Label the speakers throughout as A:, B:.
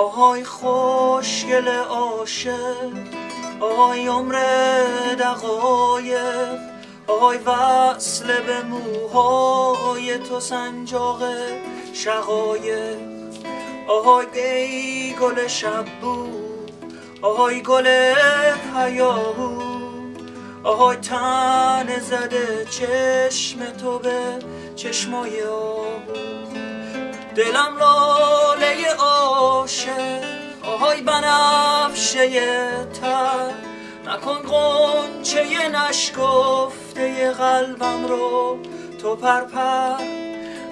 A: آهای خوشگل عاشق، آهای عمر دقایق، آهای وصل به موهای تو سنجاق شقایق، آهای ای گل شبو، آهای گل هیاهو، آهای تن زده چشم تو به چشمای آهو. دلم لاله عاشق، آهای بنفشه تر، نکن غنچه نشکفته قلبم رو تو پرپر.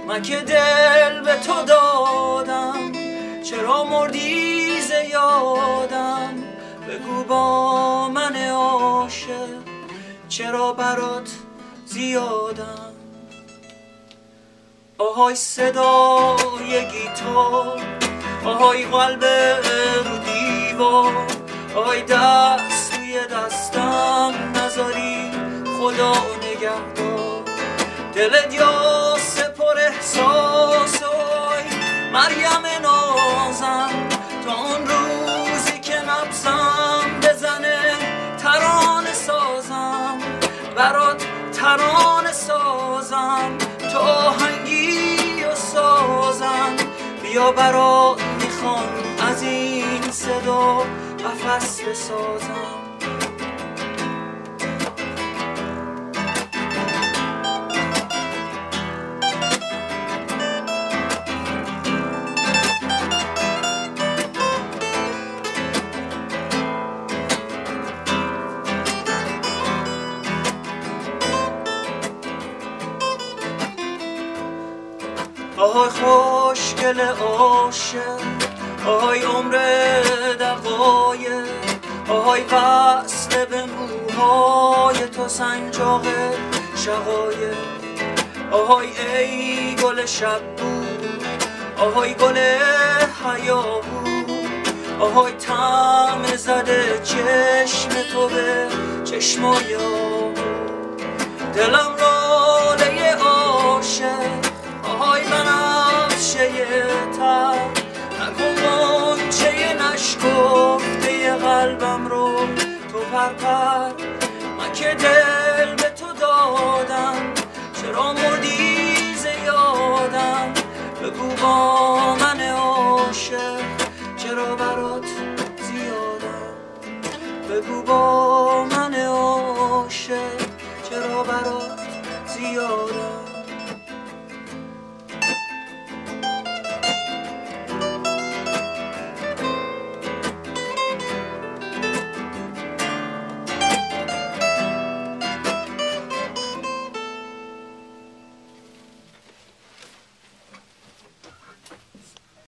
A: من که دل به تو دادم، چرا مردی ز یادم؟ بگو با من عاشق، چرا برات زیادم؟ آهای صدای گیتار، آهای قلب رو دیوار، آهای دست روی دستم نذاری خدا نگهدار. دلت یاسه پر احساس، آی مریم نازم، تا اون روزی که نبضم بزنه ترانه سازم، برات ترانه سازم، تو آهنگی و سازم. بیا برات میخوام از این صدا قفس بسازم. آهای خوشگل عاشق، آهای عمر دقایق، آهای وصل به موهای تو سنجاق شقایق، آهای ای گل شبو، آهای گل هیاهو، آهای طعم زده چشم تو به چشمای آهو. دلم لاله عاشق، آهای بنفشه تر، نکن غنچه نشکفته قلبم رو تو پرپر. من که دل به تو دادم، چرا مردی ز یادم؟ بگو با من عاشق، چرا برات زیادم؟ بگو با من عاشق، چرا برات زیادم؟